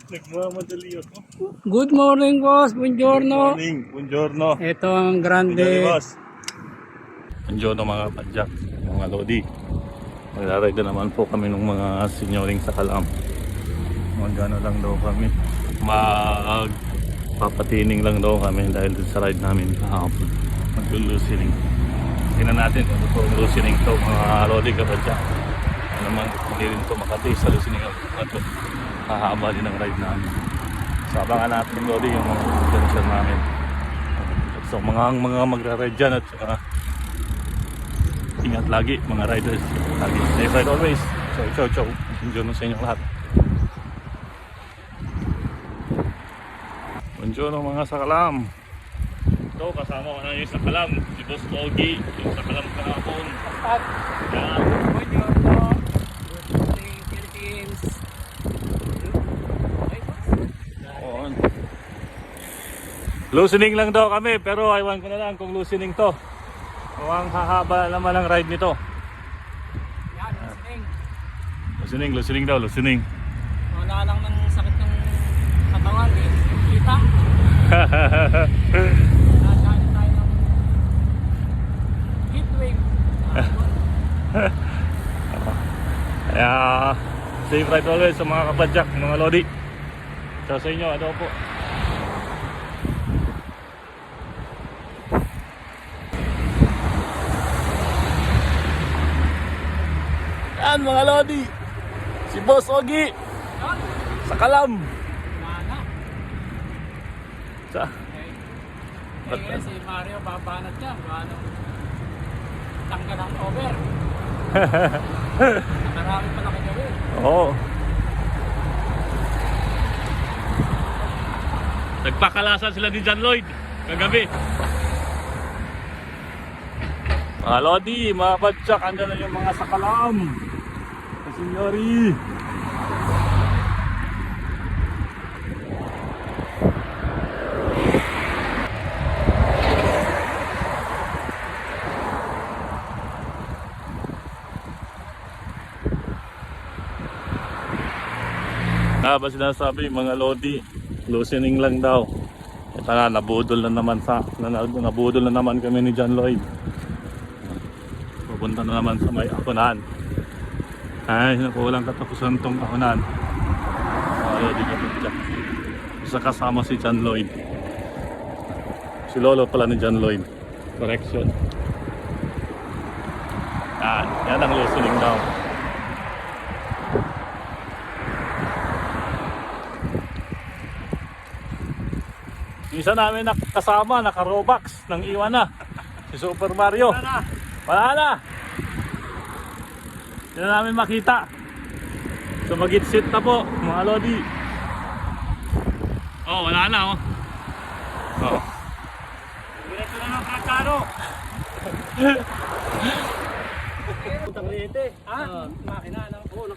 Nagmamadali ako. Good morning, boss. Buongiorno. Morning, buongiorno. Ito ang grande. boss. Buongiorno mga padyak, mga lodi. Maglalagda naman po kami ng mga senyoring sa Kalam. Magano lang daw kami. Magpapatining lang daw kami dahil sa ride namin kahapon. Mag-loosening. Tingnan natin kung ito ang loosening to mga lodi kapadyak. Naman hindi rin ito makataste sa loosening ito. Hahaba din ang ride namin. So abangan natin yung lodi yung mga potential namin. So mga magra-ride dyan at ingat lagi mga riders. Lagi. Safe ride always. So ciao. Enjoy mo sa inyong lahat. Buongiorno mga sakalam. Ito kasama ko na yung sakalam. Si Boss Ogi. Yung sakalam kahapon. Buongiorno. Good morning, Philippines. Loosening lang daw kami pero aywan ko na lang kung loosening to. Mukhang hahaba naman ang ride nito. Yan, loosening. Loosening daw. Wala lang ng sakit ng katawan, eh. Kita. Nadali tayo ng heat wave. Kaya safe ride always sa mga kapadyak, mga lodi. So sa inyo, ano po? Yan mga lodi, si Boss Ogi sa Kalam. Mana. Sa Eh, si Mario babanat yan. Ano? Tanggal ang over. Marami pala kayo rin. Oo. Nagpakalasan sila ni John Lloyd kagabi. Mga lodi, mga padyak, andyan na yung mga sakalam. Sinyori. Ba sinasabi mga lodi, loosening lang daw. Ito na, nabudol na naman kami ni John Lloyd. Pupunta na naman sa may akunan. Ay, naku, walang katapusan tong akunan. Lodi ka dyan. Isa kasama si John Lloyd. Si lolo pala ni John Lloyd. Correction. Yan ang loosening daw. Isa namin nakasama, naka-Robux, nang iwan na. Si Super Mario. Wala na. Hindi na namin makita. So mag-sit na po, mga lodi. Oh, wala na oh. Oh. Diretso na ng kakaro. Putang liite. Makina na. Oo,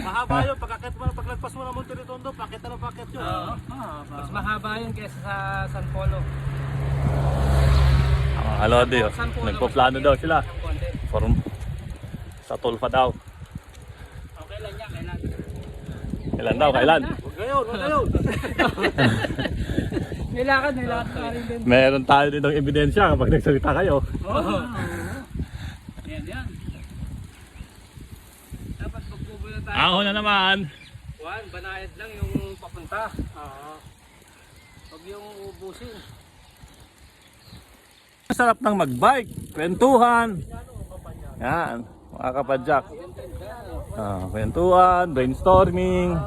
mahaba yun, paglagpas mo ng Monte Redondo, pakit na ng pakit yun. Mas mahaba yun kaysa sa San Polo. Lodi, nagpo-plano daw sila. Sa Tulfa daw. Okay lang niya, kailan? Kailan? Huwag ngayon. Nilakad na rin din. Meron tayo ditong ebidensya kapag nagsalita kayo. Yan. Dapat magpupulo tayo. Ako na naman. Juan, banayad lang yung papunta. Huwag yung ubusin. Sarap ng magbike, kwentuhan. Yan, mga kapadyak. Kwentuhan, brainstorming.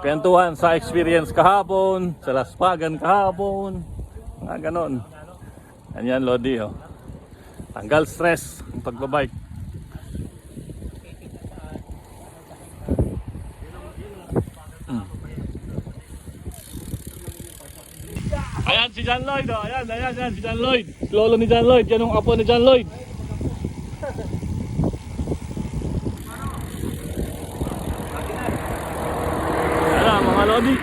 Kwentuhan sa experience kahapon, sa Laspagan kahapon. Mga ganon. Yan lodi oh. Tanggal stress ang pagbabike. Ayan si John Lloyd oh. Ayan si John Lloyd. Lolo ni John Lloyd, yan ang apo ni John Lloyd. Ayan mga lodi.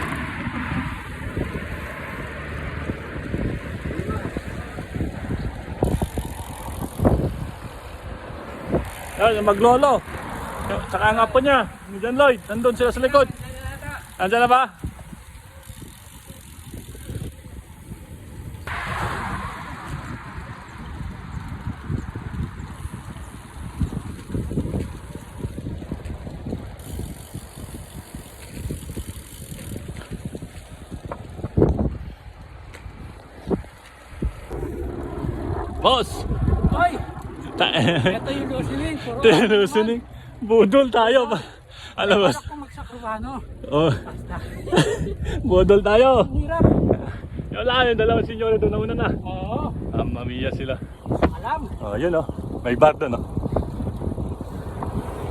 Ayan, maglolo. Tsaka ang apo niya, ni John Lloyd, nandun sila sa likod. Andiyan na ba? Boss! Hoy! Ta- Ito yung Lusiling. Puro Tinusuning. Budol tayo ba? Alam mo? Ako magsakrubano. Oh. Budol tayo. Ang hirap. Wala, yung dalawang senyor doon na una na. Oo. Mamiya sila. Alam. Oh, yun oh. May bar doon oh.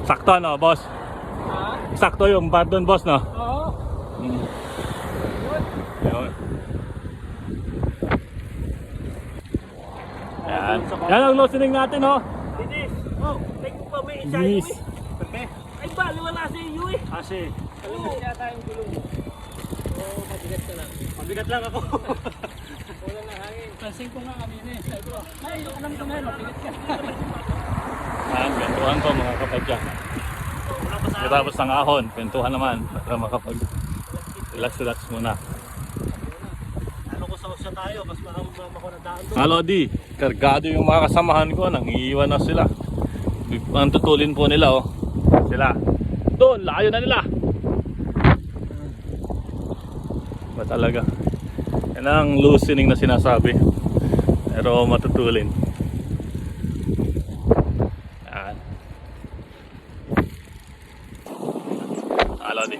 Sakto no, boss? Ha? Sakto yung bar doon, boss no? Oo. Yun. Yan. Yan ang loosening natin oh. Dinis, oh, take mo pa may isa Yes. Ay ba, wala sa iyo eh. Kasi, Mabigat yata yung gulong. Oo, mabigat ka lang. Mabigat lang ako. Wala na hangin. Pansin ko nga kanina eh. Sabi ko, ay, alam ko na yun, mabigat ka. kwentuhan ko mga kapadya. Tapos ng ahon, kwentuhan naman para makapag relax muna. Ano ko sa tayo, mas mama ko na daan doon. Mga Lodi, kargado yung mga kasamahan ko, nangiiwan na sila. Ang tutulin po nila oh. Sila. Doon, layo na nila. Ba talaga? Yan ang loosening na sinasabi. Pero matutulin. Yan. Mga Lodi.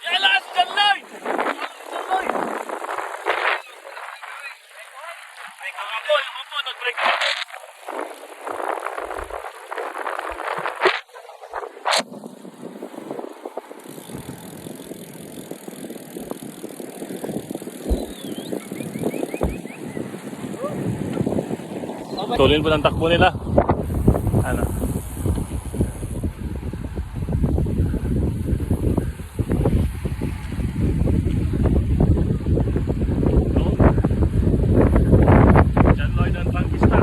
Yalas, Jalloy! Jalloy! Ang apo, nag-break. Tulin po ng takbo nila. Ano? John Lloyd ang pangkista.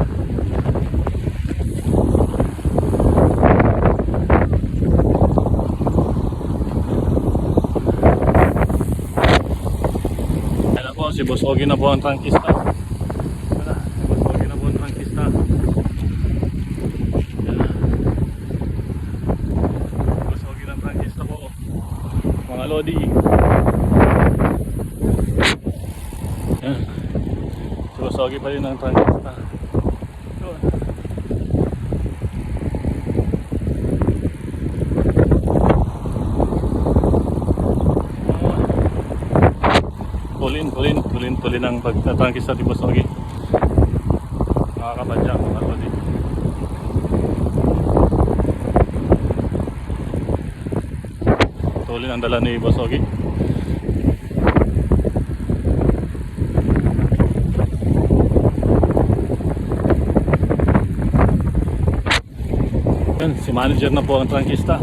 Alam po, si Boss Ogie na po ang trangkista. Wala, si Boss Ogie na po ang trangkista. Yan na. Boss Ogie na ang trangkista po. Mga Lodi. Yan. Si Boss Ogie pa rin ang trangkista. Yun. Tulin ang pagtatrangkista ni Boss Ogie. Mga kapadya, mga Lodi. Tulin ang dala ni Boss Ogie. Yan, si manager na po ang trangkista.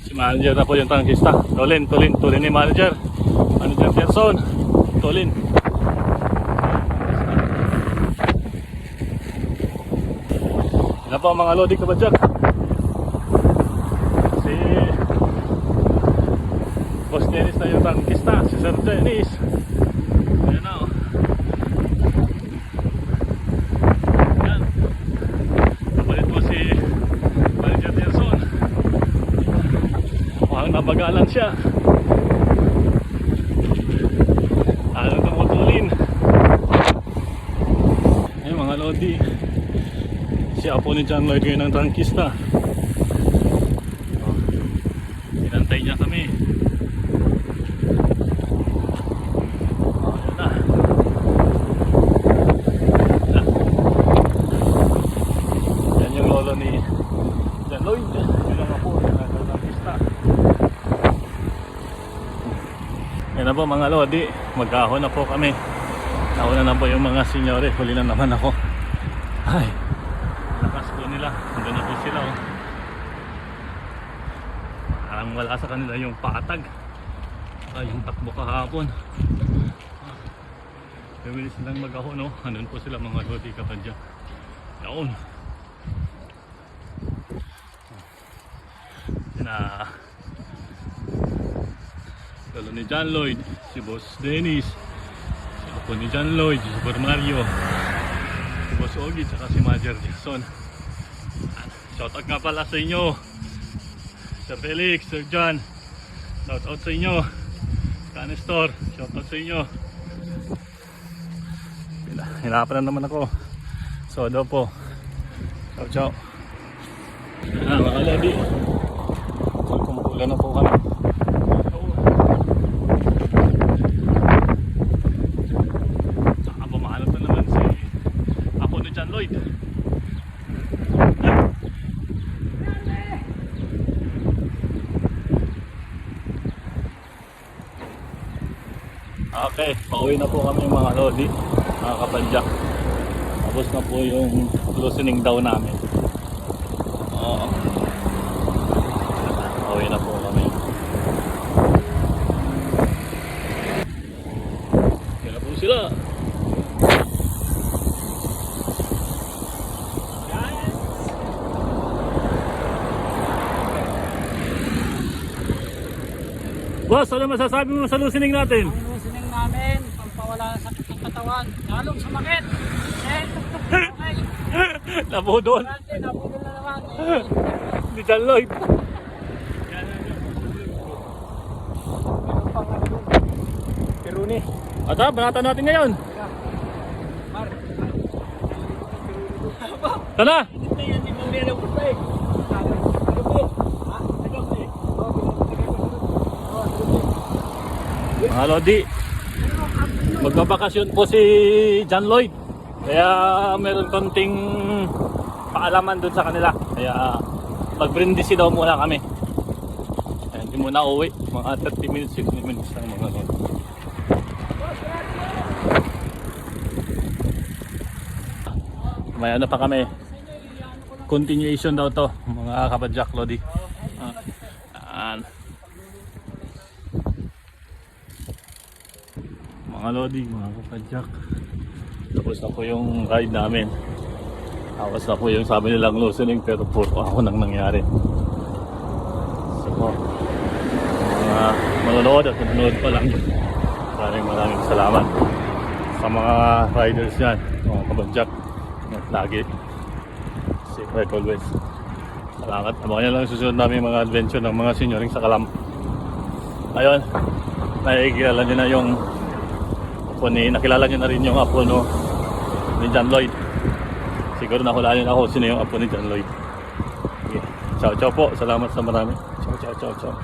Si manager na po yung trangkista. Tulin ni manager. Manager Gerson. Tulin. Yan po mga Lodi kabadyak. Si Boss Dennis na yung trangkista. Si Sir Dennis. Ayan na oh. Yan. Kapalit po si Manager Gerson. Mukhang nabagalan siya. Ano tumutulin. Ayan mga Lodi. Si apo ni John Lloyd ngayon ang trangkista. Oh. Inantay niya kami. Oh, yun na. Yan yung lolo ni John Lloyd. Yun ang apo ng trangkista. Yan na po mga Lodi. Mag-ahon na po kami. Nauna na po yung mga senyore. Huli na naman ako. Ay, lakas po nila. Hanggang na po sila oh. Parang wala sa kanila yung patag. Ay, yung takbo kahapon. Bibilis silang mag-aho, no? Andun po sila mga lodi kapadya. Yaon. Na lalo ni John Lloyd, si Boss Dennis, si apo ni John Lloyd, si Super Mario, si Boss Ogie, tsaka si Major Jackson. Shoutout nga pala sa inyo, Sir Felix, Sir John. Shoutout sa inyo, Canestor. Shoutout sa inyo. Hinapan na naman ako. So daw po. Ciao ciao. Mga lodi, kumukulan na po kami. Saka bumanat na naman si apo ni John Lloyd. Okay, pauwi na po kami mga lodi, mga kapadyak. Tapos na po yung loosening down namin. Oo. Pauwi na po kami. Yan na po sila. Boss, ano masasabi mo sa loosening natin? Ang loosening namin, pampawala ng sakit ng katawan, lalong sumakit. Eh, okay. Nabudol. Nabudol na naman. Ni John Lloyd. Piruni. Ata, banatan natin ngayon. Mar. Tara! Hindi yan, hindi mo meron ko pa eh. Mga lodi, magbabakasyon po si John Lloyd. Kaya meron konting paalaman dun sa kanila. Kaya mag-brindisi daw muna kami. Kaya hindi muna uwi. Mga 30 minutes, 60 minutes lang mga lodi. May ano pa kami. Continuation daw to mga kapadyak lodi. Mga lodi, mga kapadyak. Tapos na po yung ride namin. Tapos na po yung sabi nilang loosening pero puro ako nang nangyari. So, mga manonood at manonood pa lang. Maraming salamat sa mga riders yan, mga kapadyak. Lagi. Safe ride always. Salamat. Abangan nyo lang susunod namin mga adventure ng mga senyoring sa Kalam. Ayun, nakikilala nyo na yung nakilala nyo na rin yung apo no, ni John Lloyd. Siguro nakulaan nyo ako sino yung apo ni John Lloyd. Okay. Ciao ciao po. Salamat sa marami. Ciao ciao ciao ciao.